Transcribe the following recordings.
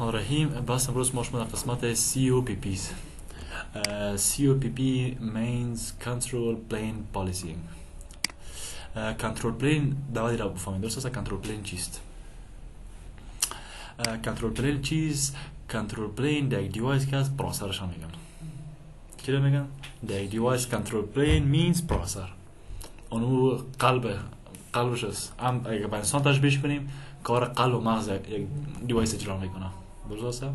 رحیم بس امروز ما شما در قسمت COPPs COPP means Control Plane Policy. کنترل پلین دوادی را بفهمید. درست است؟ کنترل پلین چیست؟ کنترل پلین چیست؟ کنترل پلین در یک دیوایس که از پروسرش هم میگن. چی رو میگن؟ در یک دیوایس کنترل پلین means پروسر. اونو قلبش است. اگه با انسان تشبیه کنیم کار قلب و مغز یک دیوایس اجرا میکنه. درست است؟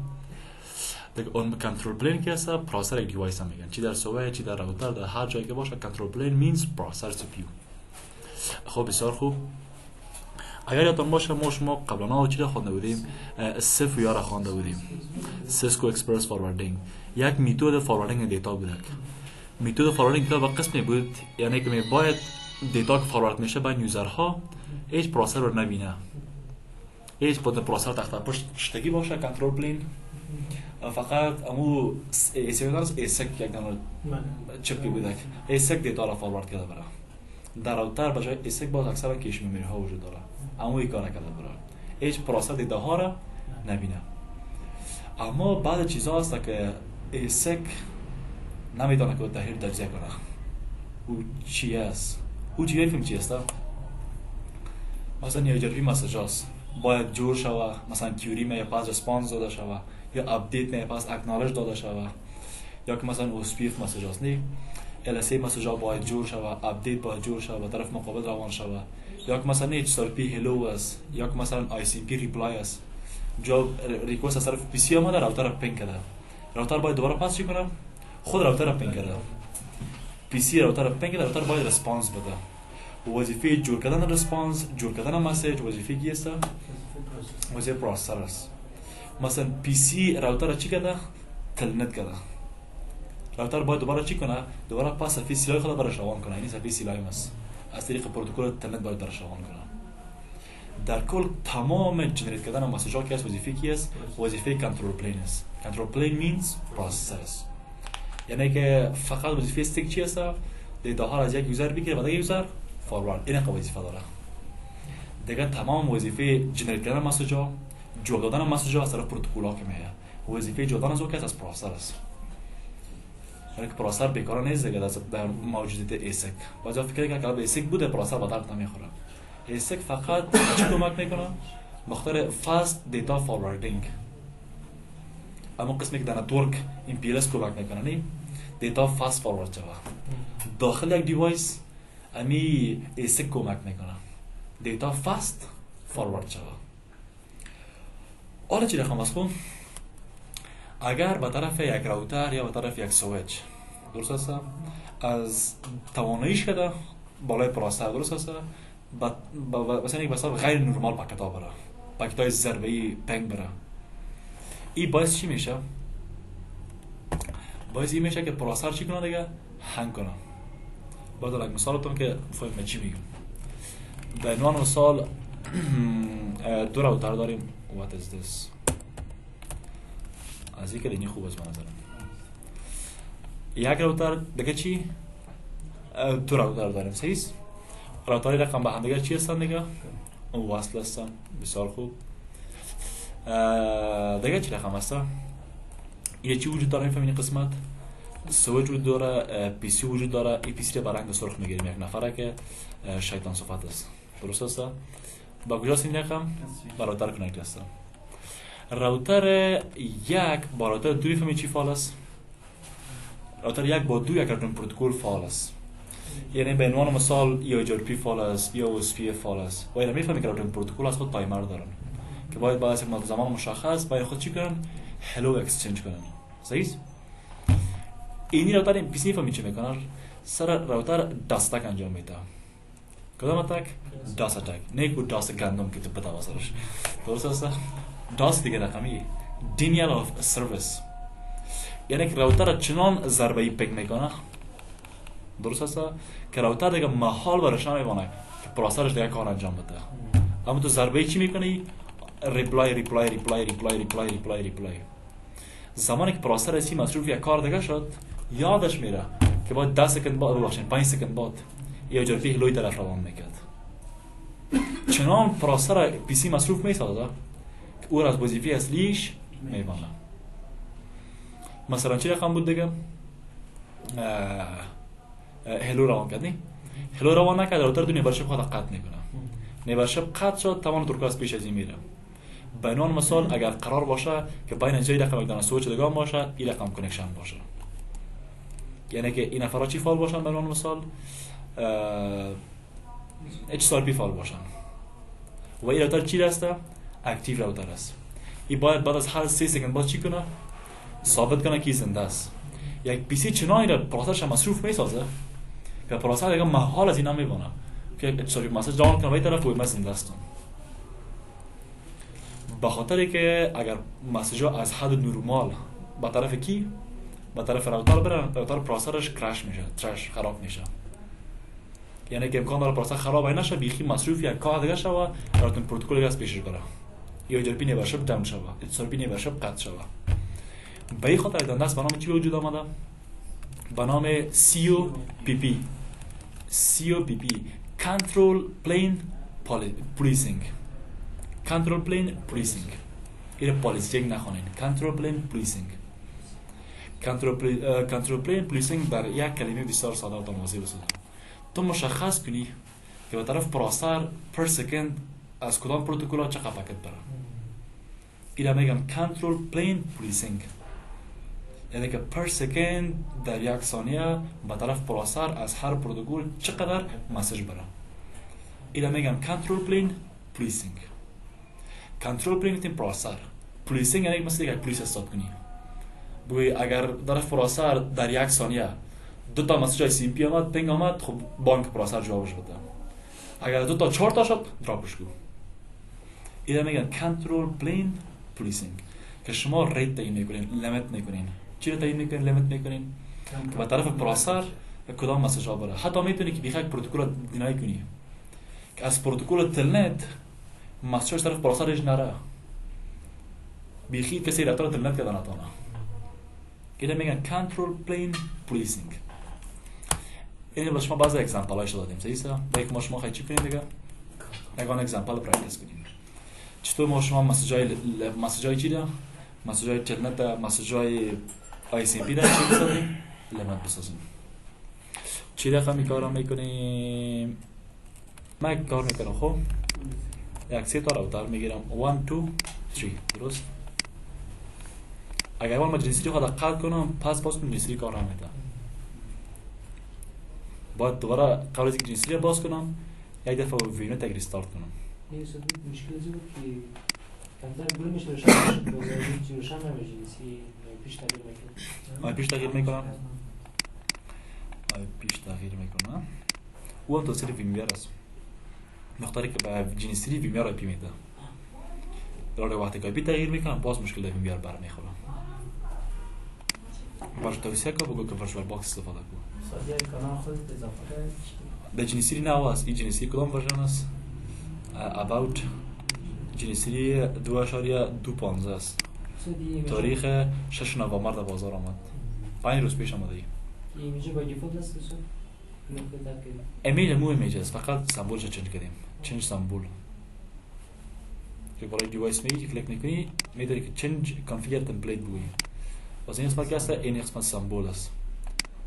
دیگه اون کنترل پلین که است پروسر یک دیوایس هم میگن. چی در سوفت چی در راوتر در هر جایی که باشه کنترل پلین means پروسر CPU. خب بسیار خوب. اگر یادتون باشه ما شما قبلا چی را خوانده بودیم؟ سف یا را خوانده بودیم. سیسکو اکسپرس فارواردینگ یک میتود فارواردینگ دیتا بود. میتود فارواردینگ دیتا با قسمی بود یعنی که باید دیتا که فاروارد میشه بین یوزرها هیچ پروسر رو نبینه. هیچ بود پروسر تحت پشتگی باشه کنترل پلین فقط امو ایسک یک دانه چپی بود. ایسک دیتا را فاروارد کرده برای در راوتر بجای ایسک باز اکثر کیش میموری ها وجود داره. اما این کار نکرده برای هیچ پروسر دیتا ها را نبینه. اما بعد چیزا هست که ایسک نمیتونه که تحلیل تجزیه کنه. او چی است؟ او چی فیلم چی است؟ مثلا یه جربی مسیج هست باید جور شوه، مثلا کیوری می پاس رسپانس داده شوه یا اپدیت می پاس اکنالج داده شوه یا که مثلا اوسپیف مسیج هست نه LSA مسیج ها باید جور شوه، اپدیت باید جور شوه، طرف مقابل روان شوه یا که مثلا HTTP هلو است یا که مثلا ICP ریپلای است. جواب ریکوست از طرف پی سی اومده راوتر پینگ کرده. راوتر باید دوباره پاس چی کنه؟ خود راوتر پینگ کرده. پی سی راوتر پینگ کرده، راوتر باید رسپانس بده. وظیفه جور کردن رسپانس، جور کردن مسیج وظیفه کی است؟ وظیفه پروسسور است. مثلا پی سی راوتر چی کرده؟ تلنت کرده. راوتر باید دوباره چی کنه؟ دوباره پاس صفحه سیلای خود برش روان کنه. این صفحه سیلای است. از طریق پروتکل تلنت باید برش روان کنه. در کل تمام جنریت کردن مسیج ها که از وظیفه کی است؟ وظیفه کنترل پلین است. کنترل پلین means پروسسور است. یعنی که فقط وظیفه استیک چی است؟ دیتا ها از یک یوزر بگیره و دیگه یوزر فاروارد. این وظیفه داره. دیگه تمام وظیفه جنریت کردن مسیج ها، جواب دادن مسیج ها از طرف پروتکل ها که میه. وظیفه جواب دادن از او از پروسسور است. یعنی که پروسسور بیکار نیست دیگه در موجودیت ایسک. بعضی فکر میکنن که اگه ایسک بوده پروسسور به درد نمیخوره. ایسک فقط چی کمک میکنه؟ بخاطر فاست دیتا فارواردینگ. اما قسمی که در نتورک MPLS کمک میکنه نه دیتا فاست فاروارد شوه. داخل یک دیوایس امی ایسک کمک میکنه دیتا فاست فاروارد شوه. حالا چی رقم است؟ اگر به طرف یک راوتر یا به طرف یک سویچ درست است از تواناییش کده بالای پروسسور درست است مثلا یک بسیار غیر نرمال پاکت ها بره، پاکت های ضربه‌ای پنگ بره، این باعث چی میشه؟ باعث این میشه که پروسسور چی کنه دیگه؟ هنگ کنه. باید یک مثال بتونم که بفهمید چی میگم. به عنوان مثال دو راوتر داریم. What is this؟ از این که دینی خوب است به نظرم. یک راوتر دیگه چی؟ دو راوتر داریم. صحیح؟ راوتری رقم به هم دیگه چی هستن دیگه؟ وصل هستن. بسیار خوب. دیگه چی رقم هستن؟ یه چی وجود داره میفهمین قسمت؟ سویچ وجود داره، پی سی وجود داره. این پی سی رو برنگ سرخ میگیریم یک نفره که شیطان صفت است. درست است؟ با کجاست این رقم؟ با راوتر کنکت است. راوتر یک با راوتر دو میفهمید چی فعال است؟ راوتر یک با دو یک پروتکل فعال است. یعنی به عنوان مثال یا HTTP فعال است یا OSPF فعال است. و اینا میفهمید که راوتر پروتکل از خود تایمر دارن که باید با یک زمان مشخص باید خود چی کنن؟ هلو اکسچنج کنن. صحیح؟ اینی راوتر این پی سی فهمید چی میکنن؟ سر راوتر داست اتک انجام میده. کدام اتک؟ داست اتک. نه کو داست گندم که تو پتا واسرش. درست است؟ داست دیگه رقمی denial of service. یعنی که راوتر چنان ضربه‌ای پک میکنه درست است که راوتر دیگه محال برش نمیمونه که پروسسورش دیگه کار انجام بده. اما تو ضربه‌ای چی میکنی؟ ریپلای. زمانی که پروسسور اسی مصروف یک کار دیگه شد یادش میره که باید 10 سکند بعد ببخشید 5 سکند بعد یه جرفی هلوی طرف روان میکرد. چنان پروسسور پی سی مصروف میسازه که او از وظیفه اصلیش میمانه. مثلا چی رقم بود دیگه؟ هلو روان کرد نی؟ هلو روان نکرد راوتر دو نیبرشپ خود قطع میکنه. نیبرشپ قطع شد تمام ترکاست پیش از این میره. به عنوان مثال اگر قرار باشه که بین جای رقم یک دانه سویچ دیگه باشه این رقم کانکشن باشه، یعنی که این نفرها چی فال باشن؟ به عنوان مثال HTTP فال باشن و این راوتر چی هسته؟ اکتیو راوتر است. این باید بعد از هر 3 سکند باز چی کنه؟ ثابت کنه که زنده است. یک پی سی چنانی را پروسسورش مصروف میسازه که پروسسور دیگه محال از اینا میبونه که HTTP مسیج داون کنه به این طرف و من زنده هستم. به خاطر که اگر مسیج ها از حد نورمال به طرف کی؟ به طرف راوتر بره، راوتر پروسسورش کرش میشه، خراب میشه. یعنی که امکان داره پروسسور خراب نشه، بیخی مصروف یک کار دیگه شه و براتون پروتکل دیگه از پیشش بره. یا HTTP نیبرشپ داون شه، HTTP نیبرشپ قطع شه. به این خاطر ایدان دست به نام چی به وجود آمده؟ به نام COPP Control Plane Policing. Control Plane Policing این پالیسینگ نخوانین. Control Plane Policing. Control Plane Policing در یک کلمه بسیار ساده و واضح است. تو مشخص کنی که به طرف پروسسور پر سکند از کدام پروتکل چقدر پاکت بره. اینا میگم Control Plane Policing، یعنی که پر سکند در یک ثانیه به طرف پروسسور از هر پروتکل چقدر مسیج بره. اینا میگم Control Plane Policing. Control Plane تیم پروسسور. پولیسینگ یعنی مثل یک پلیس استاد کنی. بوی اگر در پروسسور در یک ثانیه 2 تا مسیج سی پی آمد، پینگ آمد، خب بانک پروسسور جوابش بده. اگر 2 تا 4 تا شد دراپش کو. اینا میگن Control Plane Policing که شما ریت تعیین میکنین، لیمیت میکنین. چی رو تعیین میکنین؟ لیمیت میکنین که به طرف پروسسور کدام مسیج ها بره. حتی میتونی که بیخک پروتکل دینای کنی که از پروتکل تلنت مسیج طرف پروسسورش نره. بیخی کسی رفتار تلنت کرده نتونه. اینا میگن Control Plane Policing. اینو با شما بعضی اگزمپل هایش دادیم. صحیح است؟ باید ما شما خیلی چی کنیم دیگه؟ نگاه اگزمپل پرکتیس کنیم. چطور ما شما مسیجای چی ده؟ مسیجای تلنت، مسیجای ICMP ده چی بسازیم؟ لیمیت بسازیم. چی دقیقا میکارم میکنیم؟ من یک کار میکنم. خب یک 3 تا راوتر میگیرم 1 2 3 درست. اگر من جنسی خود قطع کنم پس باز کنم جنسی کار هم میده. باید دوباره قبل از اینکه جنسی باز کنم یک دفعه ویرو تک ریستارت کنم. این سوال مشکلی بود که کمتر گل میشه روشن نمیشه جنسی پیش تغییر میکنه. پیش تغییر میکنم. پیش تغییر میکنم. او هم توصیل ویمیار است. مختاری که به جنسی ویمیار آی پی میده. در وقتی که آی پی تغییر میکنم باز مشکل در ویمیار برمیخوره. باشه توصیه که بگو که ورچوال باکس استفاده کن. سادیه کانال خود اضافه کرد. به جنسی نه است. این جنسی کدام ورژن است؟ about جنسی 2.215 است. تاریخ 6 نوامبر در بازار آمد. 5 روز پیش آمده ای. ایمیج با دیفالت است بسید؟ ایمیج مو ایمیج است، فقط سمبولش چنج کردیم. چنج سمبول. که برای دیوایس میگی کلیک میکنی میداری که چنج کانفیگر تمپلیت بوی. واسه این قسمت که هست این قسمت سمبول است.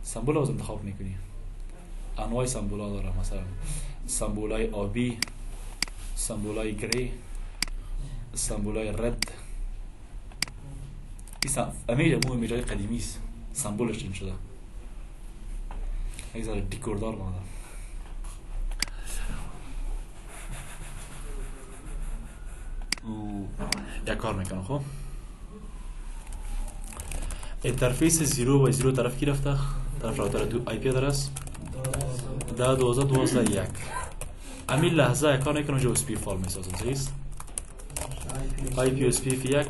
سمبول رو انتخاب میکنی. انواع سمبول ها داره، مثلا سمبول های آبی، سمبول های گری، سمبول های رد. ایمیج مو ایمیج های قدیمی است. سمبولش چنج شده. یک ذره دیکوردار مانده. یک کار میکنم. خب اینترفیس 0 و 0 طرف کی رفته؟ طرف راوتر دو آی پی ادرس 10.12.1. همین لحظه یک کار میکنم جو اس پی فایل میسازم. صحیح است؟ آی پی اس پی 1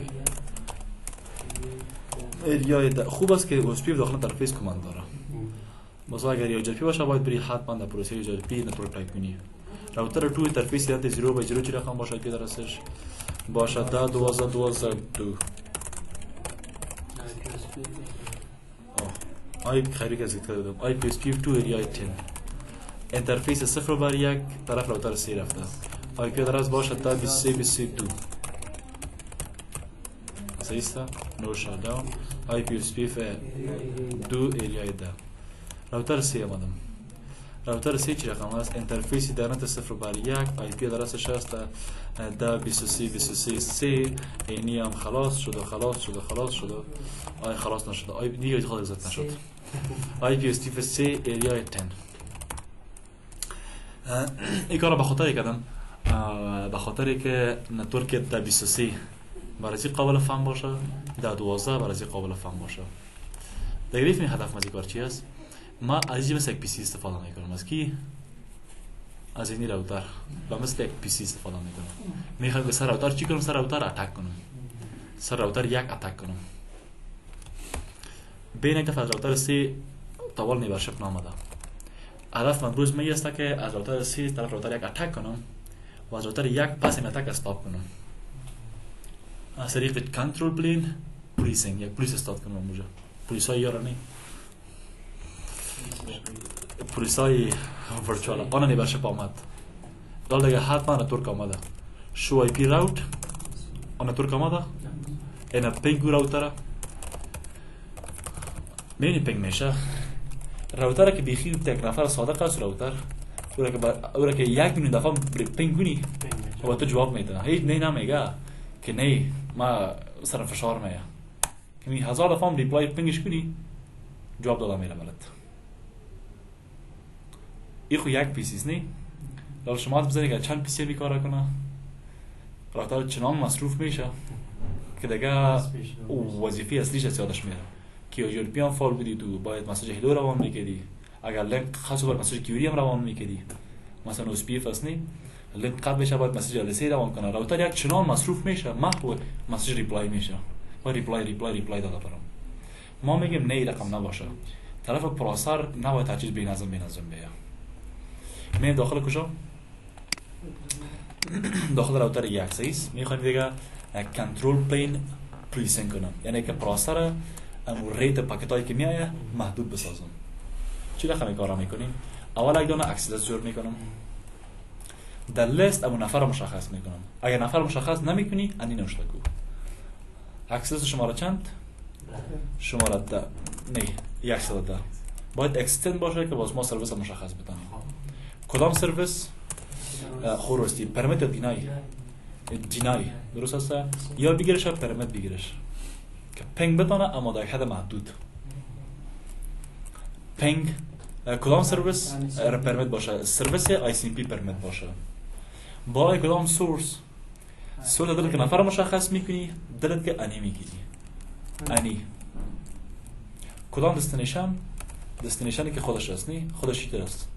ایریا خوب است که اس پی داخل اینترفیس کماند داره. مثلا اگر یو جی پی باشه باید بری حتما در پروسه یو جی پی نتورک تایپ کنی. راوتر تو اینترفیس یاد 0 و 0 چی رقم باشه آی پی ادرسش باشه 10.12.2. آی خیلی که ذکر دادم آی پی اس پی 2 ایریا 10. اینترفیس 0 بر 1 طرف راوتر 3 رفته. آی پی ادرس باشه 10.23.22. صحیح نو شاداون آی پی اس پی ف 2 ایریای ده راوتر 3 آمدم راوتر 3 چی رقم است اینترفیسی درنت 0/1 آی پی آدرسش است 10.23.23 اینی هم خلاص شده آی خلاص نشده آی دیگه خود ازت نشد آی پی اس پی 3 ایریای 10 این کار رو به خاطر کردم به خاطری که نتورک 23 برای قابل فهم باشه 12 برای قابل فهم باشه دیگه این هدف از کار چی است ما از این مثل یک پی سی استفاده میکنم از کی از این راوتر با مثل یک پی سی استفاده میکنم میخوام به سر راوتر چی کنم سر راوتر اتک کنم سر راوتر یک اتک کنم بین یک دفعه از راوتر 3 طوال نیبرشپ نامده هدف من روز می است که از راوتر 3 طرف راوتر یک اتک کنم و از راوتر یک پس این اتک استاپ کنم از طریق کنترل پلین پلیسینگ یک پلیس استارت کنم اونجا پلیسای یارانی پلیسای ورچوال آن نیبرشپ آمد دال دیگه حتما نتورک آمده شو آی پی راوت آن نتورک آمده اینا پینگ راوتر میبینی پینگ میشه راوتر که بیخی یک نفر صادق است راوتر او که 1 میلیون دفعه پینگ کنی و تو جواب میده هیچ نمیگه که نه ما سر فشار میه که می 1000 دفعه ریپلای پینگش کنی جواب داده میره برات این خو یک پیسیست نی لال شما بزنید که چند پیسی بیکار کنه راوتر چنان مصروف میشه که دیگه وظیفه اصلیش از یادش میره که یو پی هم فال بودی تو باید مسیج هلو روان میکردی اگر لینک خاص بر مسیج کیوری هم روان میکردی مثلا اس پی اف است نی لینک قبل بشه باید مسیج ال سی روان کنه راوتر یک چنان مصروف میشه محو مسیج ریپلای میشه و ریپلای داده برام ما میگیم نه رقم نباشه طرف پروسر نباید هر چیز بی‌نظم بیه می داخل کجا داخل راوتر یک سیس میخوایم دیگه کنترل پلین پلیسینگ کنم یعنی که پروسر امو ریت پاکتایی که میایه محدود بسازم چی رقمی کارا میکنیم اول یک دانه اکسس جور میکنم در لیست امو نفر مشخص میکنم اگر نفر مشخص نمیکنی انی نوشته کو اکسس شماره چند شماره 10 نه 110 باید اکستند باشه که باز ما سرویس مشخص بتونیم کدام سرویس خورستی پرمیت دینای درست است یا بگیرش پرمیت بگیرش که پینگ بتونه اما در حد محدود پینگ کدام سرویس پرمیت باشه سرویس آی سی پی پرمیت باشه با کدام سورس دلت که نفر مشخص میکنی دلت که انی میگیری انی کدام دستنیشنی که خودش است نی خودش چی است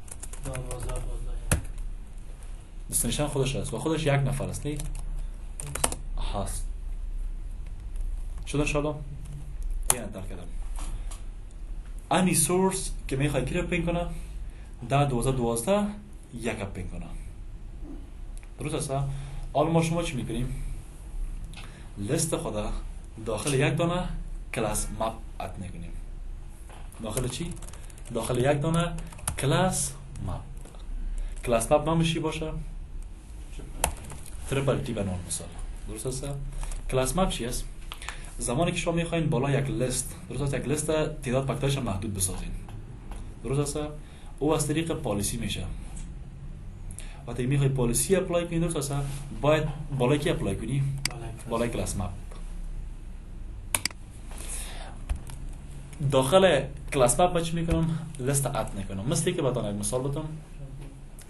دستنیشن خودش است و خودش یک نفر است نی هست شد انشاءالله این انتر کردم انی سورس که میخوای کی رو پینگ کنه 10.12.12 یک پینگ کنه درست است حالا ما شما چی میکنیم لیست خدا داخل یک دانه کلاس مپ اد میکنیم داخل چی داخل یک دانه کلاس مپ نامش چی باشه تریپل تی به نام مثال درست است کلاس مپ چی است زمانی که شما میخواین بالا یک لیست درست است یک لیست تعداد پاکتایش محدود بسازین درست است او از طریق پالیسی میشه وقتی میخوای پالیسی اپلای کنی درست است باید بالای کی اپلای کنی بالای کلاس مپ داخل کلاس مپ چی میکنم لیست اد میکنم مثل که بتونم یک مثال بدم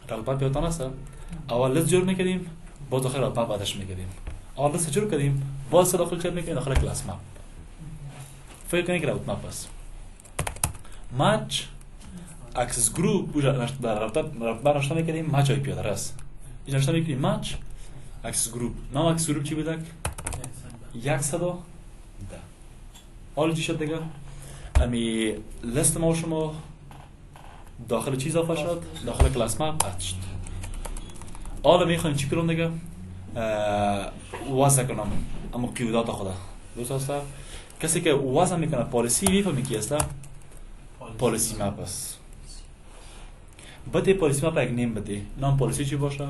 رلپن پیاتان است اول لیست جور میکردیم باز داخل رلپن بعدش میکردیم اول لیست جور کردیم باز داخل چه میکنیم داخل کلاس مپ فکر کنید که راوت مپ است مچ اکسس گروپ در رلپن نشته میکردیم مچ آی پی آدرس این نشته میکنیم مچ اکسس گروپ نام اکسس گروپ چی بودک 110 حالا چی شد دیگه امی لیست ما شما داخل چیز اضافه شد داخل کلاس مپ اد شد حالا میخوایم چی کنم دیگه وضع کنم اما قیودات خدا درست است کسی که وضع میکنه پالیسی میفهمی کی است پالیسی مپ است بده پالیسی مپ یک نیم بده نام پالیسی چی باشه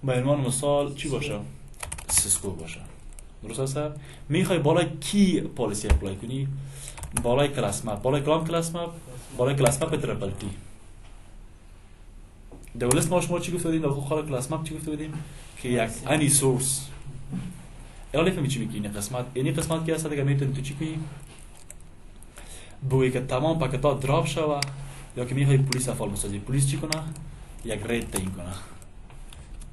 به عنوان مثال چی باشه سیسکو باشه درست است؟ میخوای بالای کی پالیسی اپلای کنی؟ بالای کلاس مپ. بالای کدام کلاس مپ؟ بالای کلاس مپ تریپل تی. دولت ما شما چی گفته بودیم؟ در خلال کلاس مپ چی گفته بودیم؟ که یک انی سورس. الان نفهمی چی میگی این قسمت؟ این قسمت که هست دیگه میتونی تو چی کنی؟ بگویی که تمام پاکت‌ها دراپ شوه یا که میخوای پلیس افعال بسازی. پلیس چی کنه؟ یک ریت تعیین کنه.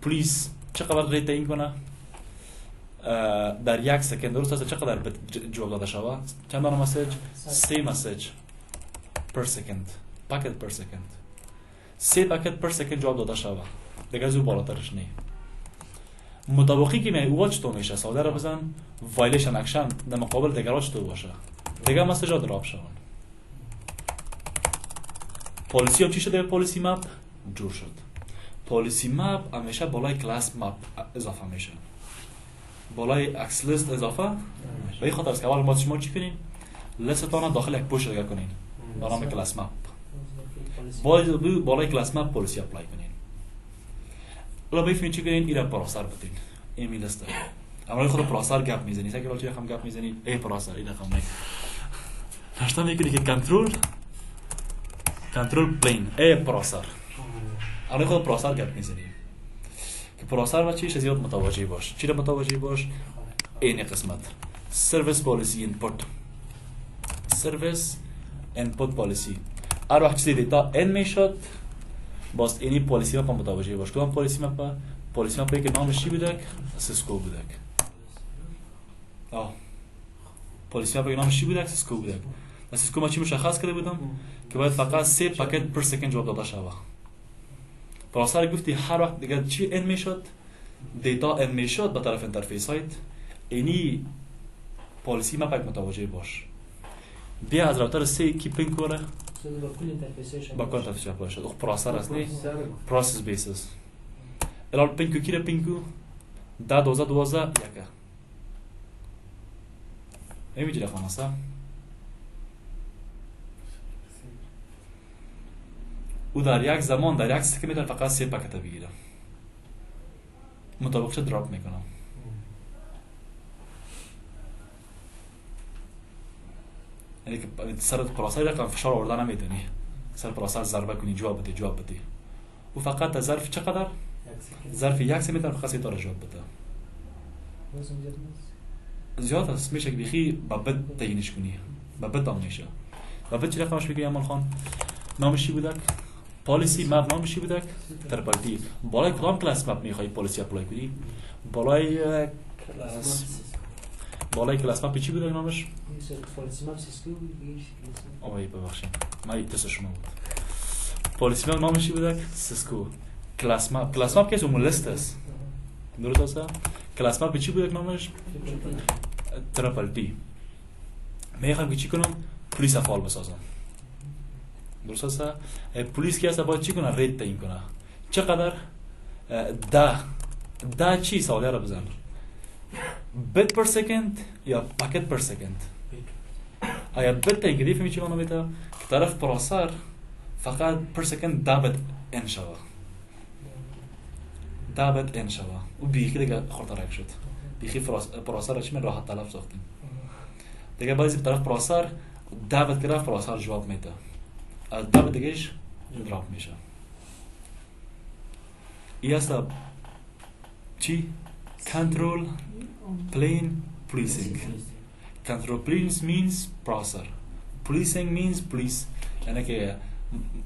پلیس چقدر ریت تعیین کنه؟ در یک سکند درست است چقدر جواب داده شوه؟ چند دانه مسیج؟ 3 مسیج پر سکند. پاکت پر سکند. 3 پاکت پر سکند جواب داده شوه. دیگه از او بالاترش نی. مطابقی که می او چطور میشه؟ ساده را بزن وایلیشن اکشن در مقابل دیگر چطور باشه؟ دیگه مسیج ها دراپ شوند. پالیسی هم چی شده؟ پالیسی مپ جور شد. پالیسی مپ همیشه بالای کلاس مپ اضافه میشه. بالای اکس لیست اضافه به این خاطر است که اول ما شما چی کنین؟ لیستتان داخل یک پوش دیگه کنین به نام کلاس مپ. بالای کلاس مپ پالیسی اپلای کنین. حالا بفهمین چی کنین؟ اینا پراسر بدین. این می لیست. اما خود پراسر گپ میزنی. اگه وقتی رقم گپ میزنی ای پراسر این رقم میگه. نشتا میکنی که کنترل پلین ای پراسر. اما خود پراسر گپ میزنی. که پراسر و چیش زیاد متوجه باش. چی رو متوجه باش؟ این قسمت. سرویس پالیسی اینپوت. سرویس اینپوت پالیسی. هر وقت چیزی دیتا این میشد باز اینی پالیسی مپ متوجه باش. کدام پالیسی مپ؟ پالیسی مپی که نامش چی بودک؟ سیسکو بودک. پالیسی مپی که نامش چی بودک؟ سیسکو بودک. سیسکو ما چی مشخص کرده بودم؟ که باید فقط 3 پاکت پر سکند جواب داده شوه. پراسر گفتی هر وقت دیگه چی این میشد؟ دیتا این میشد به طرف انترفیس سایت. اینی پالیسی مپ متوجه باش. بیا از راوتر 3 کی پینگ کنه؟ با کل انترفیس اپلای شد. اخ پراسر است نه؟ پروسس بیسس. الان پینگو کی رو پینگو؟ 10 12 یکه. نمی‌جی رقم است. او در یک زمان در یک سکند میتونه فقط 3 پاکت بگیره. مطابقش دراپ میکنم. یعنی که سر پراسر رقم فشار آوردن نمیتونی. سر پراسر ضربه کنی جواب بده. او فقط ظرف چقدر؟ ظرف یک سکند فقط 3 تا جواب بده. زیاد است میشه که بخی با بد تعیینش کنی. با بد هم میشه. با بد چی رقمش میگی امان خان؟ نامش چی بودک؟ پالیسی مپ نامش چی بودک؟ تریپل تی. بالای کدام کلاس مپ میخوای پالیسی اپلای کنی؟ بالای کلاس مپ چی بودک نامش؟ پالیسی مپ سیسکو آی ببخشید من ایتس شما بود. پالیسی مپ نامش چی بودک؟ سیسکو. کلاس مپ که اون لیست است. درست است؟ کلاس مپ چی بودک نامش؟ تریپل تی. میخوام که چی کنم؟ پلیس افعال بسازم. درست است؟ پلیس که هست باید چی کنه؟ ریت تعیین کنه. چقدر؟ 10 چی سوالی را بزن؟ بیت پر سکند یا پاکت پر سکند؟ آیا بیت تعیین کردی فهمی چی معنی میده؟ که طرف پراسر فقط پر سکند 10 بیت ان شوه. 10 بیت ان شوه. او بیخی دیگه خطرناک شد. بیخی پراسر چی من راحت تلف ساختیم. دیگه بعضی طرف پراسر 10 بیت گرفت پراسر جواب میده. از 10 بیت دیگهش دراپ میشه. این است چی؟ Control plane policing. Control planes means processor. Policing means police. یعنی که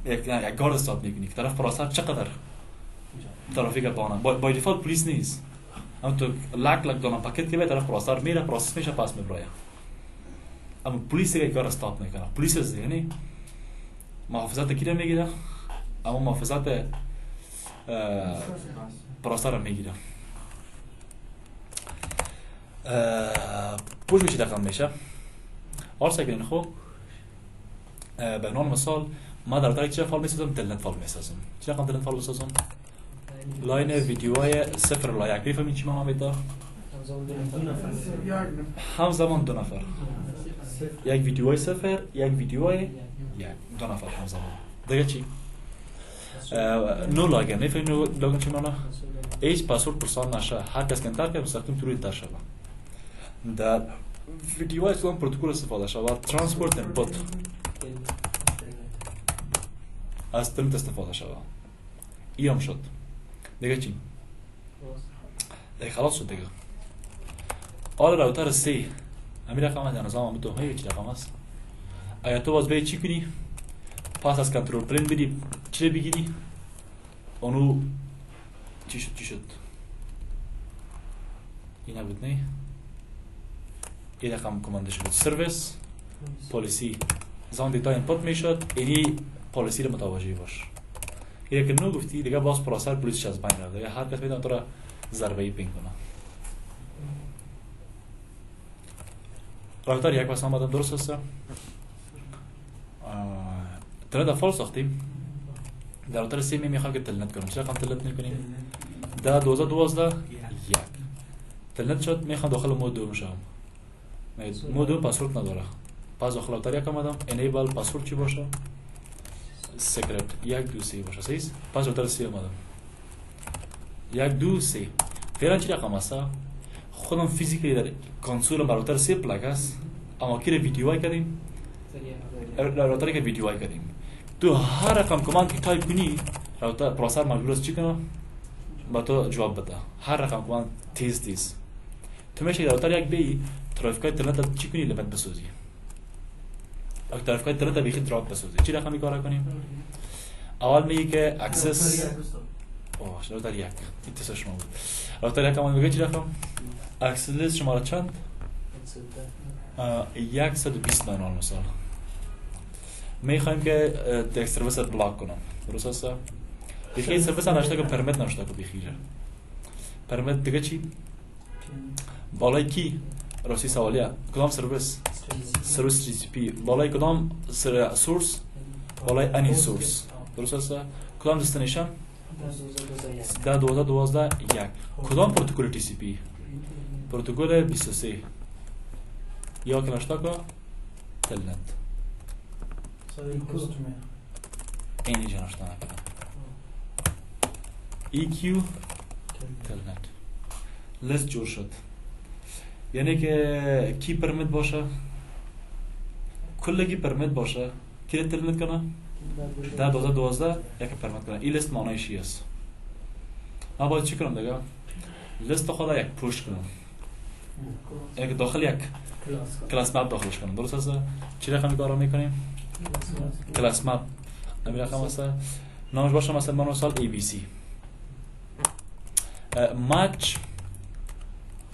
یک گارد استاب میکنی که طرف پراسر چقدر ترافیک بانه. بای دیفالت پلیس نیست. اما تو لک دانم پاکت که به طرف پراسر میره پروسس میشه پس میبره. اما پلیس یک گارد استاب میکنه. پلیس است یعنی محافظت کی رو میگیره؟ اما محافظت پراسر رو میگیره. پوش میشه دقیقا میشه. آرسا کنین خوب به نام مثال ما در طریق چه فایل میسازم؟ تلنت فایل میسازم. چه رقم تلنت فایل بسازم؟ لاین ویدیوهای 0 لایک. میفهمین چی معنی میده؟ همزمان 2 نفر. یک ویدیوهای 0 یک ویدیوهای 2 نفر همزمان. دیگه چی؟ نو لاگن. میفهمین نو لاگن چی معنی؟ هیچ پاسورد پرسان نشه. هر کس که انتر کنه مستقیم توی انتر شده. در دیوایس کدام پروتکل استفاده شود؟ ترانسپورت اینپوت از تلنت استفاده شود. ای هم شد. دیگه چی؟ دیگه خلاص شد دیگه. حالا راوتر سی همین رقم است، نظام هم تو هایی چی رقم است. اگر تو باز باید چی کنی؟ پس از کنترل پلین بدی چی بگیری؟ اونو چی شد؟ این نبود نه؟ این رقم کمانده شد سرویس پالیسی زان دیتا اینپوت میشد. اینی پالیسی رو متوجه باش. این که نو گفتی دیگه باز پروسر پلیسش از بین رفت. دیگه هر کس میتونه تو را ضربه‌ای پینگ کنه. راوتر یک بس آمدم درست است. تلنت فال ساختیم. در راوتر سی میخوام که تلنت کنم. چرا رقم تلنت میکنیم؟ 10 یک تلنت شد. میخوام داخل مود دوم شم. مود دوم پاسورد نداره. پس داخل راوتر یک آمدم. انیبل پاسورد چی باشه؟ سیکرت 1 2 3 باشه. صحیح؟ پس راوتر سی آمدم. 1 2 3 فعلا چی رقم است؟ خودم فیزیکلی در کنسول راوتر سی پلاگ است. اما کی ویدیوای کردیم؟ راوتری که ویدیوای کردیم. تو هر رقم کماند که تایپ کنی راوتر پروسر مجبور است چی کنه؟ با تو جواب بده. هر رقم کماند تیز تو میشه راوتر یک بی ترافیکای تلنت چی کنی لیمیت بسازی. اگه ترافیکای تلنت بیخی دراپ بسازی چی رقمی کار کنیم؟ اول میگه که اکسس راوتر یک این شما بود. راوتر یک میگه چی رقم؟ اکسس شماره چند؟ 129 مثلا. میخوایم که تک سرویس بلاک کنم. درست است؟ دیگه سرویس نشته که پرمیت نشته که بخیره. پرمیت دیگه چی؟ بالای کی؟ راستی سوالیه. کدام سرویس؟ سرویس تی سی پی. بالای کدام سورس؟ بالای انی سورس. درست است؟ کدام دستنیشن؟ 10.12.1. کدام پروتکل تی سی پی؟ پروتکل 23. یا که نشته که تلنت. این اینجا نشته نکنه. EQ تلنت. لیست جور شد. یعنی که کی پرمیت باشه؟ کلگی پرمیت باشه. کی تلنت کنه؟ 10.12 یک پرمیت کنه. این لیست معنیش چی است؟ من باید چی کنم دیگه؟ لیست خدا یک پوش کنم. یعنی که داخل یک کلاس مپ داخلش کنم. درست است؟ چی رقمی کارا میکنیم؟ کلاس مپ. همین رقم است. نامش باشه مثلا من مثال ABC. match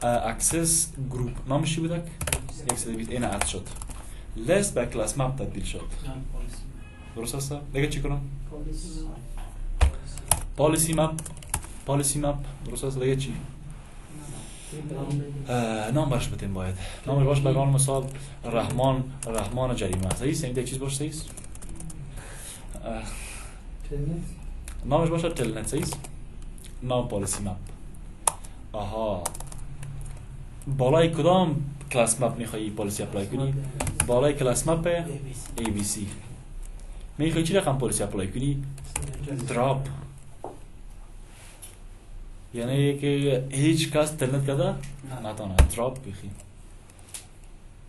access group نامش چی بود؟ این اد شد. لیست به کلاس مپ تبدیل شد. درست است؟ دیگه چی کنم؟ پالیسی مپ. درست است؟ دیگه چی؟ نام برش بتیم باید. نامش باشه بگم مثال رحمان جریمه. صحیح است؟ یک چیز باشه صحیح است؟ نامش باشه تلنت. صحیح است؟ نام پالیسی مپ. آها. بالای کدام کلاس مپ میخوایی پالیسی اپلای کنی؟ بالای کلاس مپ ABC. میخوایی چی رقم پالیسی اپلای کنی؟ دراپ. یعنی که هیچ کس تلنت کرده؟ نتانه دراپ بخی.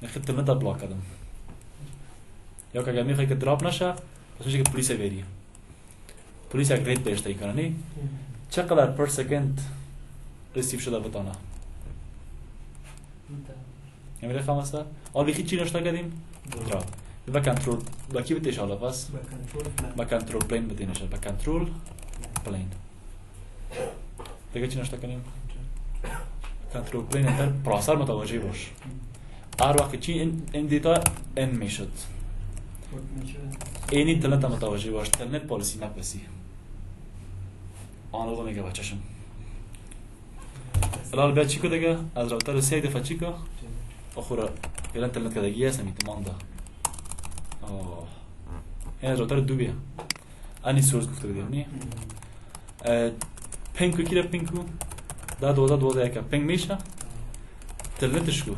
میخوایی تلنت بلاک کردم. یا که اگر میخوایی که دراپ نشه پس میشه که پلیس بری. پلیس یک ریت بهشتایی کنه نی؟ چقدر پر سکند ریسیو شده بتانه؟ همین رقم است. حال بخی چی نشته کردیم؟ دراپ. با کنترل با کی بتیش حالا پس؟ با کنترل پلین بتی نشه. با کنترل پلین. دیگه چی نشته کنیم؟ کنترل پلین انتر پروسر متوجه باش. هر وقت چی این دیتا ان میشد. اینی تلنت متوجه باش. تلنت پالیسی نپسی. آن رو میگه بچه‌شون. الان بیا چی کو دیگه؟ از راوتر سی دفعه چی کو؟ آخر فعلا تلنت کدگی است میتونم ده. این راوتر دو بیا. انی سورس گفته بودیم نی؟ پینگ کو کی را پینگ کو؟ 10.12 یک پینگ میشه. تلنتش کو.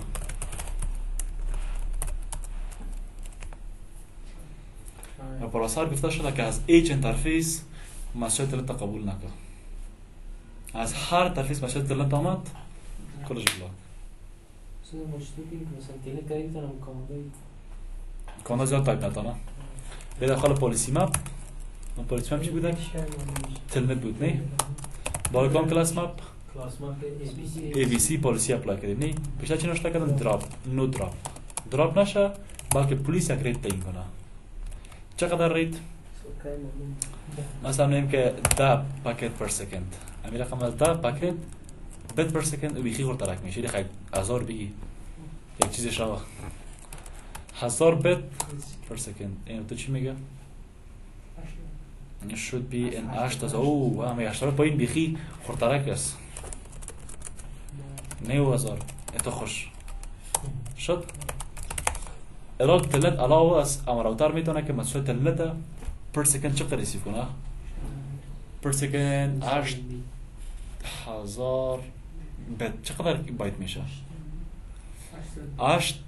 پروسر گفته شده که از ایچ انترفیس مسئله تلنت قبول نکن. از هر ترفیس مسئله تلنت آمد کلش بلاک. مثلا مشتو که مثلا تینه کاری کنم کامدایی کاندا زیاد تایپ نتانه به داخل پالیسی مپ پالیسی مپ چی بوده؟ تلنت بود نه؟ بالا کام کلاس مپ کلاس مپ ABC پالیسی اپلای کردیم نه؟ پیشتر چی نشته کردم؟ نو دراپ نشه بلکه پلیس یک ریت تعیین کنه چقدر ریت؟ مثلا میگیم که 10 پاکت پر سکند امی رقم از 10 پاکت بت پر سکند و بیخی خورترک میشه یه خیلی 1000 بگی یک چیزی شوا 1000 بت پر سکند این تو چی میگه؟ it should be in 8000 اوه همه 8000 پایین بیخی خورترک است 9000 تو خوش شد الان تلنت علاوه از امراوتر میتونه که مسئول تلنت پر سکند چقدر ریسیو کنه پر سکند 8000 بت چقدر بایت میشه 8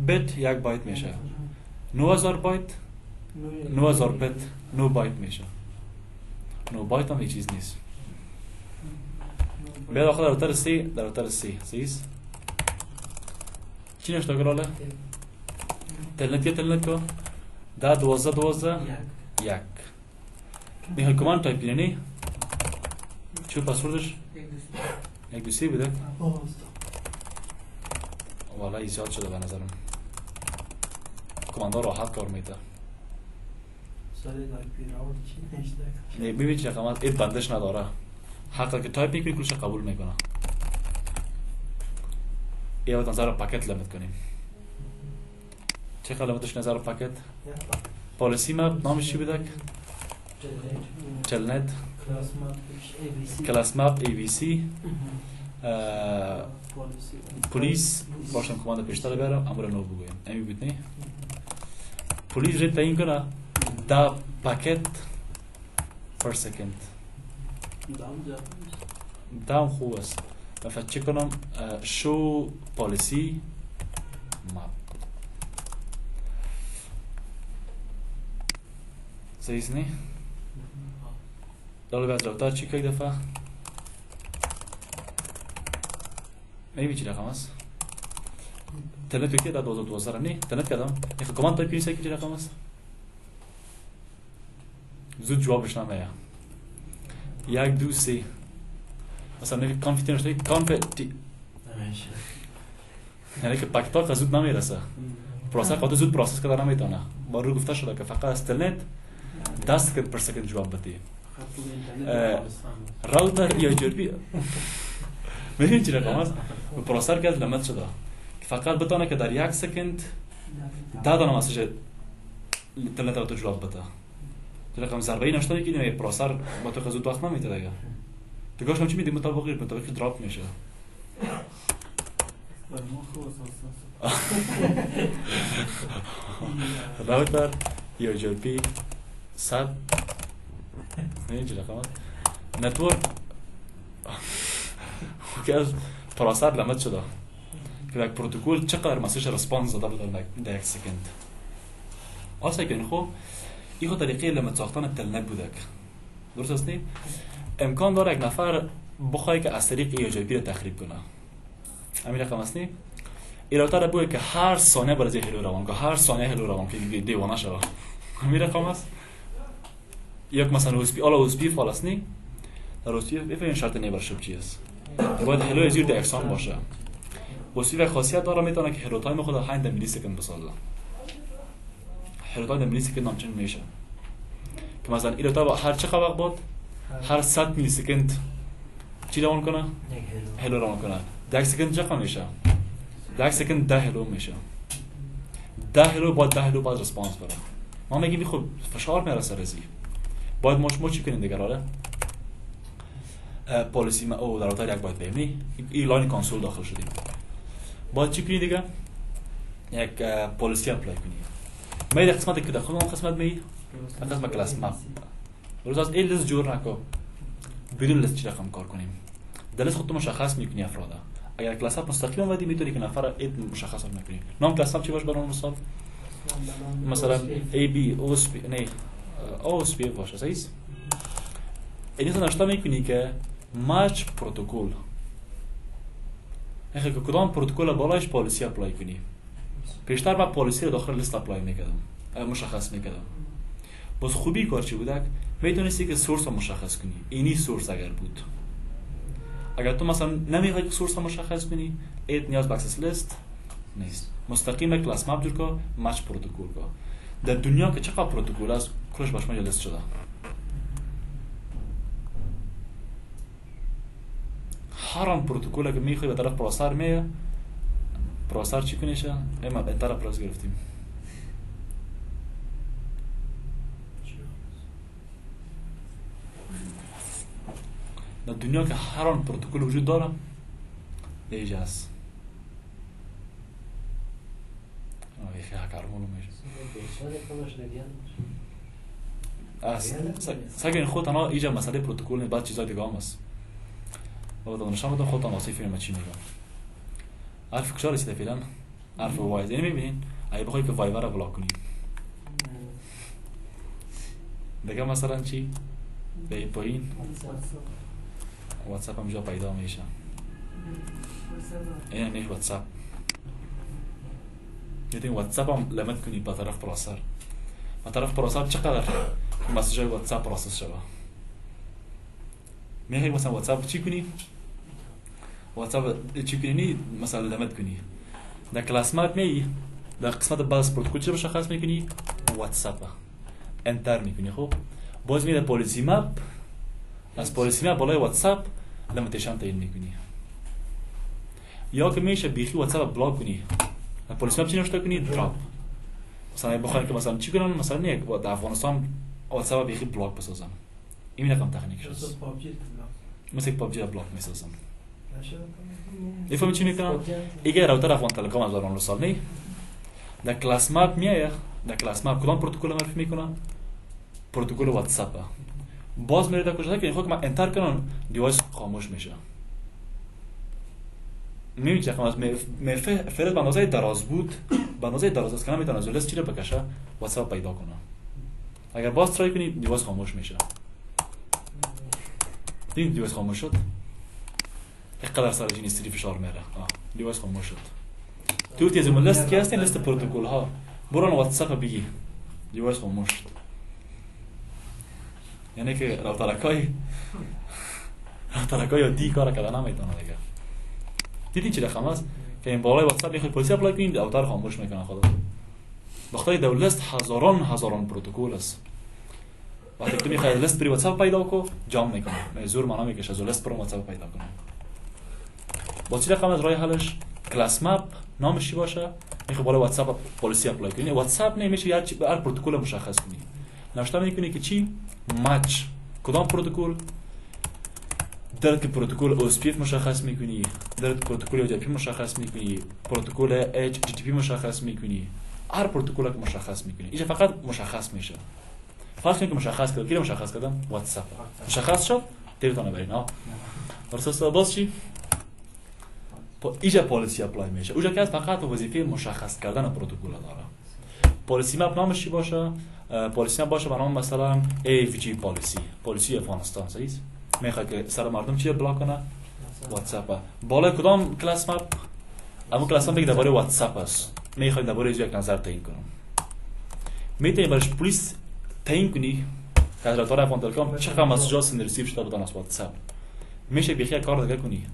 بت یک بایت میشه 9000 بایت 9000 بت 9 بایت میشه 9 بایت هم یک چیز نیست بیاد آخه در اتر سی سیز چی نشتا گراله؟ تلنت که 10 12 یک میخوای کمان تایپ کنی نی؟ چی پاسوردش؟ 1 2 3 بوده؟ والا ایزیاد شده به نظرم کماندا راحت کار میده ببین چه رقمات اید بندش نداره حقا که تایپ میکنی کلش قبول میکنه یه وقت نظر پاکت لیمیت کنیم چه خیلی لیمیتش نظر پاکت پالیسی مپ نامش چی بوده تلنت کلاس مپ ABC پلیس باشم کماند پیشتر بیارم امر نو بگویم امی بود نه پلیس ریت تعیین کنه 10 پاکت پر سکند دام خوب است مثلا چک کنم شو پالیسی مپ صحیح نه دالو بعد راوتر چک یک دفعه میبینی چی رقم است تلنت که داد 2012 نه تلنت کردم یک کامند تایپ کنید چی رقم است زود جوابش نمیاد 1 2 3 مثلا میگه کانفیتنس داری کانفیتی یعنی که پاکت ها زود نمیرسه پروسه خود زود پروسس کردن نمیتونه با رو گفته شده که فقط از تلنت 10 سکند پر سکند جواب بده راوتر یا جربی میگن چی رقم است پروسسور که لیمیت شده که فقط بتونه که در 1 سکند 10 دانه مسیج تلنت رو جواب بده رقم ضربه‌ای نشده که این پروسسور با تو زود وقت نمیده دیگه تو گوش چی میدی مطابق دراپ میشه راوتر یا جربی 100 اینجا رقمات نتورک که از پروسسور لیمیت شده که یک پروتکل چقدر مسیج رسپانس داده بده در 1 سکند آسا که خب این خود طریقه لیمیت ساختن تلنت بوده درست است نه امکان داره یک نفر بخواد که از طریق ایجابی رو تخریب کنه همین رقم است نه ایراتا را بگه که هر ثانیه برای هلو روان که هر ثانیه هلو روان که دیوانه شده همین رقم است یک مثلا اوسپی آلا اوسپی فال است نه در اوسپی ببین شرط نیبرشپ چی است باید هلو زیر در اکسان باشه اوسپی و خاصیت داره میتونه که هلو تایم خود 5 میلی سکند بسازه هلو تایم میلی سکند نامچین میشه که مثلا ایراتا با هر چه وقت بود هر 100 میلی سکند چی روان کنه هلو روان کنه 10 سکند چقدر میشه 10 سکند 10 هلو میشه 10 هلو بعد 10 هلو بعد رسپانس بره ما میگیم خب فشار میرسه رزی باید ما چی کنیم دیگه آره پالیسی ما او در اتاق یک باید ببینی این لاین کنسول داخل شدیم باید چی کنی دیگه یک پالیسی اپلای کنی ما یک قسمت که داخل اون قسمت می قسمت کلاس مپ درست از این لیست جور نکو بدون لیست چی رقم کار کنیم در لیست خودت مشخص میکنی افرادا اگر کلاس اپ مستقیم ودی میتونی که نفر اید مشخص نکنی نام کلاس اپ چی باشه برام مثلا ای بی اوسپی نه اوسپی باشه صحیح اینجا نشتا میکنی که ماچ پروتکل که کدام پروتکل بالایش پالیسی اپلای کنی. پیشتر من پالیسی رو داخل لیست اپلای میکردم، مشخص میکردم. باز خوبی کار چی بودک؟ میتونستی که سورس رو مشخص کنی. اینی سورس اگر بود. اگر تو مثلا نمیخوای که سورس رو مشخص کنی، ایت نیاز به اکسس لیست نیست. مستقیم یک کلاس مپ جور که مچ پروتکل که. در دنیا که چقدر پروتکل است، کلش باش ما لیست شده. هر آن پروتکلی که میخوای به طرف پروسر میه، پروسر چی کنیشه؟ ما به طرف پروس گرفتیم. در دنیا که هر آن پروتکل وجود داره، دیگه است. خیلی هکرمونو میشه. سگن خود تنها ایجا مسئله پروتکل نه، بعد چیزای دیگه هم است. و نشان بدم خودتان واسه فیلم چی میگم. حرف کجا رسیده فعلا؟ حرف وایز. یعنی میبینین اگه بخوای که وایبر رو بلاک کنی، دیگه مثلا چی؟ به پایین واتساپ هم جا پیدا میشه. این نیش واتساپ. یعنی واتساپ هم لمت کنی به طرف پروسر. به طرف پروسر چقدر مسیجای واتساپ پروسس شده. میخوای مثلا واتساپ چی کنی؟ واتساپ چی کنی؟ مثلا لمت کنی. در کلاس مپ می در قسمت باز پروتکل چی مشخص میکنی؟ واتساپ. انتر میکنی. خب باز می در پالیسی مپ، از پالیسی مپ بالای واتساپ لمیتیشن تعیین میکنی. یا که میشه بیخی واتساپ بلاک کنی. در پالیسی مپ چی نوشته کنی؟ دراپ. مثلا بخوایم که مثلا چی کنن، مثلا نه در افغانستان واتساپ بیخی بلاک بسازم. این رقم تکنیکش است. مثل پابجی بلاک میسازم. میفهمی چی میکنم؟ اگر راوتر افغان تلکام از داران سال نی در کلاس مپ میایه، در کلاس مپ کدام پروتکل معرفی میکنه؟ پروتکل واتساپ. باز میره در کجا که این خود من انتر کنم دیوایس خاموش میشه. میبینی چه خواهد فرد بندازه دراز بود، بندازه دراز است که نمیتونه از لیست چی رو بکشه واتساپ پیدا کنه. اگر باز ترای کنی دیوایس خاموش میشه. این دیوایس خاموش شد. اینقدر سر جین استری فشار میره. دیوایس خاموش شد. تو تیز لیست کی هستین؟ لیست پروتکل ها. برو واتساپ بگی دیوایس خاموش شد. یعنی که راوترکای دی کار کردن نمیتونه دیگه. دیدی چی رقم است که این بالای واتساپ میخوای پلیسی اپلای کنید راوتر خاموش میکنه خدا. وقتی در لیست هزاران پروتکل است. وقتی تو میخوای لیست بری واتساپ پیدا کو جام میکنه. زور معنا میکشه از لیست برو واتساپ پیدا کنه. با چی رقم از راه حلش؟ کلاس مپ نامش چی باشه؟ میخوای بالای واتساپ پلیسی اپلای کنی. واتساپ نمیشه هر پروتکل مشخص کنی. نوشته میکنی که چی؟ مچ کدام پروتکل؟ در که پروتکل OSPF مشخص میکنی، در پروتکل OGP مشخص میکنی، پروتکل HTTP مشخص میکنی، هر پروتکل که مشخص میکنی. اینجا فقط مشخص میشه. فرض کنید که مشخص کردم، کی مشخص کردم؟ واتساپ. مشخص شد؟ تلفن برین. درسته باز چی؟ اینجا پالیسی اپلای میشه. اونجا که فقط وظیفه مشخص کردن پروتکل داره. پالیسی مپ نامش چی باشه؟ پالیسی مپ باشه به نام مثلا AFG پالیسی افغانستان. صحیح؟ میخواد که سر مردم چی بلاک کنه؟ واتساپ. بالای کدام کلاس مپ؟ اما کلاس مپ درباره واتساپ است. میخواد درباره یک نظر تعیین کنم. میتونی برش پلیس تعیین کنی که از راوتر افغان تلکام چقدر مسیجات سند ریسیو شده بودن از واتساپ. میشه بیخی کار دیگه کنی.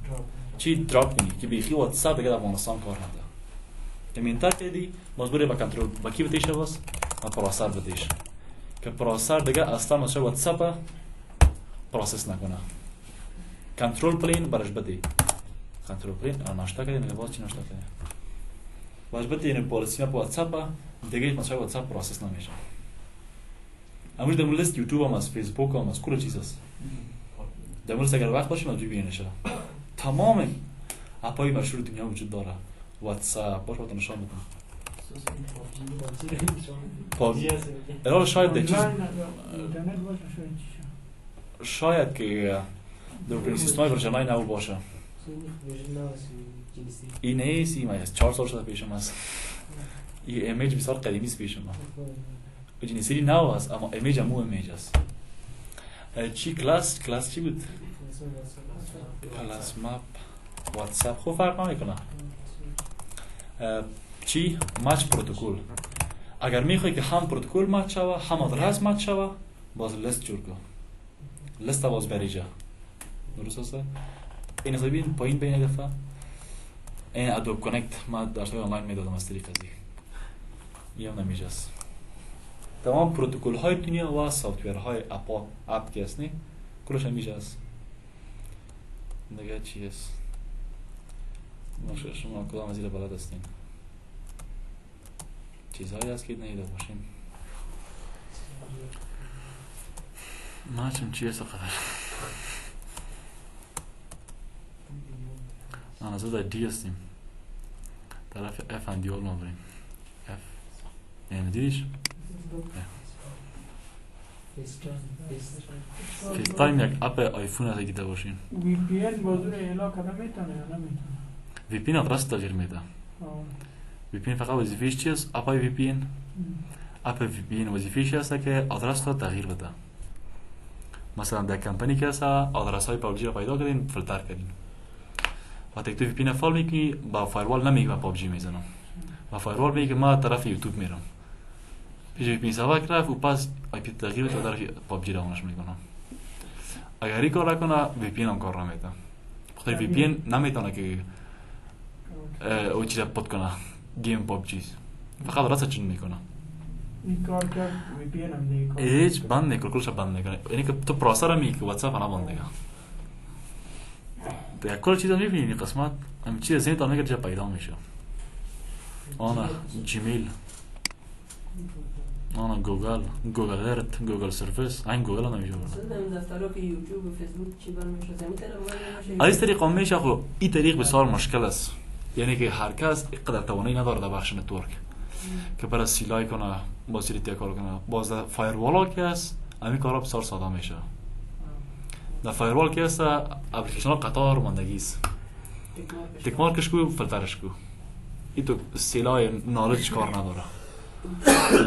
چی دراپ کنی که بیخی واتساپ دیگه در افغانستان کار نده. امینتر کردی مجبوری با کنترل با کی بتیشه باز؟ با پروسر بتیش. که پروسر دیگه اصلا مسیج واتساپ پروسس نکنه. کنترل پلین برش بده. کنترل پلین ناشتا کردیم میگه باز چی ناشتا کردیم. باش بده این پالیسی مپ واتساپ دیگه مسیج واتساپ پروسس نمیشه. امروز در لیست یوتیوب هم از فیسبوک هم از کل چیز است. در مورد اگر وقت باشه مجبور ببینیش. تمام اپای مشهور دنیا وجود داره. واتساپ باشه وقت نشان بدم. الان شاید چیز شاید که در اپرینگ سیستم ورژن 9 باشه. این ایسی ما است 4 سال شده پیشم است. این ایمیج بسیار قدیمی است پیشم. وجنی سری نو است اما ایمیج هم ایمیج است. چی کلاس چی بود؟ کلاس مپ واتساپ خوب فرق نمیکنه. چی؟ مچ پروتکل. اگر میخوای که هم پروتکل مچ شوه هم آدرس مچ شوه باز لیست جور کن. لیست باز بریجا. درست است؟ این از ببین پایین بین دفعه این ادوب کانکت ما درس آنلاین میدادم از طریق ازی. میام نمیجاست. تمام پروتکل های دنیا و سافت ویر های اپ که هست نه کلش نمیجاست. دیگه چی است؟ شما کدام از این بلد هستین؟ چیزهایی هست که نیده باشین. ما چون چی هست قدر من از در دی هستیم طرف اف اندیال ما بریم اف یعنی دیدیش؟ فیس تایم یک اپ آیفون هست دیده باشین. وی پی این بازور ایلا کده میتونه یا نمیتونه؟ وی پی این آدرس تغییر میده. وی پی این فقط وظیفه‌اش چیست؟ اپ وی پی این اپ وی پی این وظیفه‌اش هست که آدرس رو تغییر بده. مثلا در کمپانی که هست آدرس های پابجی رو پیدا کردین فیلتر کردین. وقتی تو وی پی این فال میکنی با فایروال نمیگه من پابجی میزنم. با فایروال میگه من طرف یوتیوب میرم. پیش وی پی این سابق رفت و پس آی پی تغییر بده طرف پابجی روانش میکنم. اگر این کار نکنه وی پی این هم کار نمیده. بخاطر وی پی این نمیتونه که او چیزا پد کنه گیم پابجی. فقط راست چون میکنه. این کار کرد وی پی این هم دیگه کار هیچ بند نکنه کلش بند نکنه. یعنی که تو پروسر هم میگه واتساپ هم بند نکنه. تو یک کل چیزا میبینی قسمت همین چیز زنی تا نگه جا پیدا میشه. آنا جیمیل آنا گوگل ارت گوگل سرفیس این گوگل هم نمیشه برد این دفترها که یوتیوب و فیسبوک چی برمیشه زمین طرف از طریق هم میشه خب این طریق بسیار مشکل است. یعنی که هر کس اینقدر توانایی نداره در بخش نتورک که برای سیلای کنه با سیریتی کار کنه. باز در فایروال ها که هست همین کارها بسیار ساده میشه. در فایروال که هست اپلیکیشن ها قطار ماندگی است. تکمارکش کو فلترش کو این تو سیلای نالج کار نداره.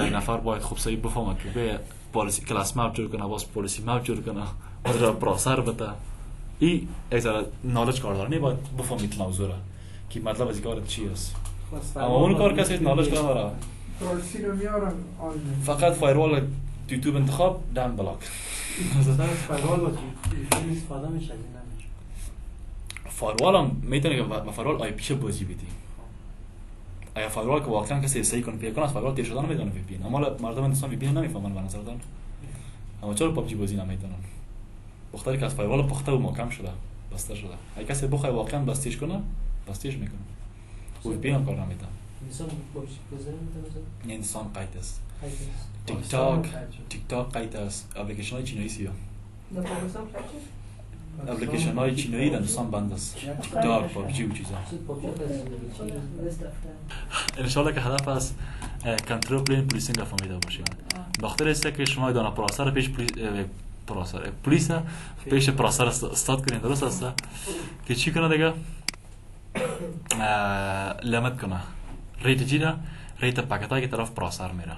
یک نفر باید خوب صحیح بفهمه که به پالیسی کلاس مپ جور کنه باز پالیسی مپ جور کنه باز پروسر بده. این از نالج کار داره. نه باید بفهمید موضوع را که مطلب از کار چی است. اما اون کار کسی نالج کار نداره. پروسی رو میارن فقط فایروال یوتیوب انتخاب دم بلاک. مثلا فایروال با یوتیوب استفاده میشه نمیشه. فایروال هم میتونه که با فایروال آی پیش بازی بدی. اگه فایروال که واقعا کسی صحیح کنه پیدا کنه از فایروال تیر شدن نمیدونه وی پی ان. اما مردم هندوستان وی پی ان نمیفهمن به نظرتان. اما چرا پابجی بازی نمیتونن؟ بخاطر که از فایروال پخته و محکم شده بسته شده. اگه کسی بخواد واقعا بستیش کنه بستیش میکنه. وی پی ان کار نمیده. انسان پابجی بازی نمیتونه. انسان قید است. تیک تاک قید است. اپلیکیشن های چینایی سیا. در پاکستان خیلی اپلیکیشن های چینایی در هندوستان بند است. تیک تاک پابجی و چیزا. انشالله که هدف از کنترل پلین پلیسینگ را فهمیده باشید. بخاطر است که شما دانا پروسر پیش پلیس پیش پروسر استاد کنید. درست است که چی کنه دیگه لیمیت کنه ریت چی را ریت پاکتایی که طرف پروسر میره.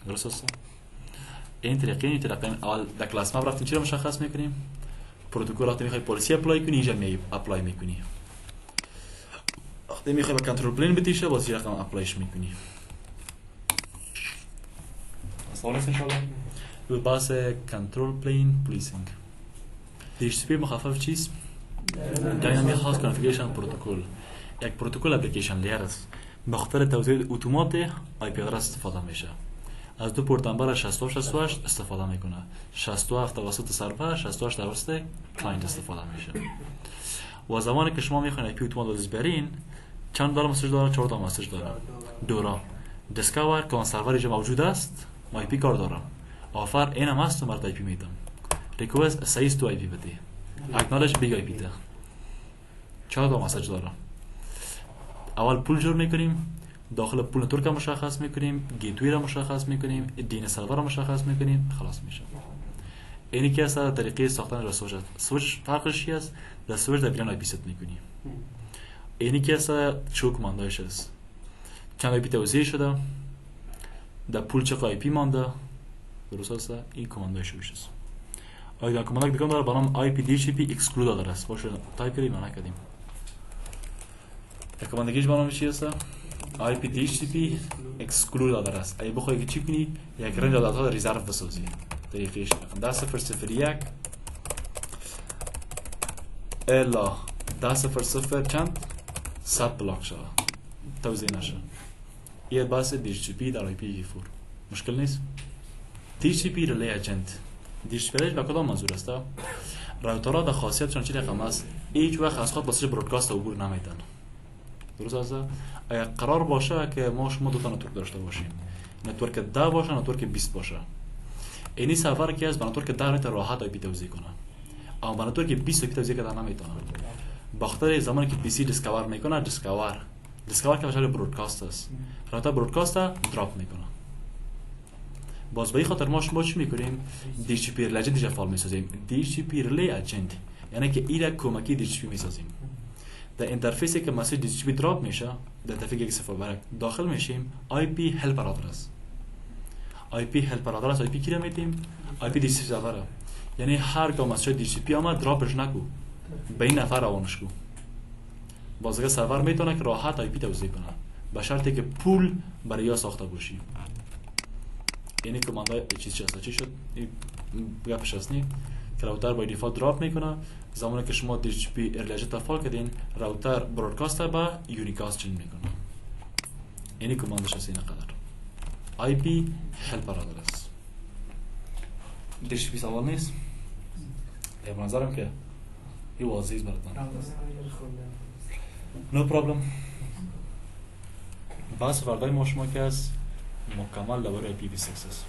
درست است. این طریقه اول در کلاس مپ رفتیم چی را مشخص میکنیم. پروتکل وقتی میخوای پالیسی اپلای کنی اینجا می اپلای میکنی. وقتی میخوای با کنترل پلین بتیشه باز این رقم اپلایش میکنی. سوال است انشالله. به باس کنترل پلین پلیسینگ. DHCP مخفف چیست؟ داینامیک هاست کانفیگریشن پروتکل. یک پروتکل اپلیکیشن لیر است. به خاطر توسعه اتومات آی پی آدرس استفاده میشه. از دو پورت نمبر 68 استفاده میکنه. 67 توسط سرور 68 توسط کلاینت استفاده میشه. و زمانی که شما میخواین آی پی اتومات رو برین چند تا مسیج داره؟ 4 تا مسیج داره. دورا دیسکاور که اون سروری جو موجود است آی پی کار داره. آفر این هم هست مرد آی پی میدم. ریکوست سایز تو آی پی بده. اکنالج بیگ آی پی ده. 4 تا مسیج داره. اول پول جور میکنیم. داخل پول نتورک مشخص میکنیم، گیتوی را مشخص میکنیم، دین سرور را مشخص میکنیم، خلاص میشه. اینی که از طریقه ساختن را سویچ فرقش چی است؟ در سویچ در بیرون آی پی ست میکنیم. اینی که از چو کماندایش است. چند آی پی توزیع شده، در پول چه آی پی مانده، درست است؟ این کماندایش است. آیا کمک دیگه داره به نام IPDHCP exclude آدرس. باشه تایپ کردیم یا نکردیم؟ یک کمک دیگه‌اش به نام چی هست؟ IPDHCP exclude آدرس. اگه بخوای که چی کنی یک رنج آدرس‌ها ریزرو بسازی. طریقش 10.0.1 الا 10.0 چند 100 بلاک شده توزیع نشه. یه بحث DHCP در IPv4 مشکل نیست. DHCP ریلی اجنت DHCP ریلی به کدام منظور است؟ راوترها در خاصیتشون چی رقم است؟ هیچ وقت از خود واسه برادکاست عبور نمیدن. درست است؟ اگر قرار باشه که ما شما دو تا نتورک داشته باشیم، نتورک 10 باشه، نتورک 20 باشه، اینی سفر که از به نتورک 10 میتونه راحت آی پی توزیع کنه، اما به نتورک 20 آی پی توزیع کردن نمیتونه. بخاطر زمانی که پی سی دیسکاور میکنه، دیسکاور که بشه برادکاست است، راحت برادکاست دراپ میکنه. باز به این خاطر ما چی میکنیم؟ DHCP ریلی اجنت فعال میسازیم. DHCP ریلی اجنت یعنی که اینا کمکی DHCP میسازیم. در اینترفیسی که مسیج DHCP دراپ میشه، در اینترفیسی که صفر برک داخل میشیم IP هلپر آدرس. IP هلپر آدرس IP کی رو میدیم؟ IP DHCP سرور. یعنی هر گاه مسیج DHCP آمد دراپش نکو، به این نفر روانش کو. بازگاه سرور میتونه که راحت IP توزیع کنه به شرطی که پول برای یا ساخته باشی. یعنی کماندای چیز چی شد؟ این گپش هست نی که راوتر با دیفالت دراپ میکنه. زمانی که شما DHCP ریلی اجنت فعال کردین، راوتر برادکاست با یونیکاست چنج میکنه. یعنی کماندش هست این قدر. IP هلپر آدرس. DHCP سوال نیست؟ به نظرم که این واضحه است براتون. نو پرابلم. بس فردای ما شما که از مکمل درباره IPv6 است.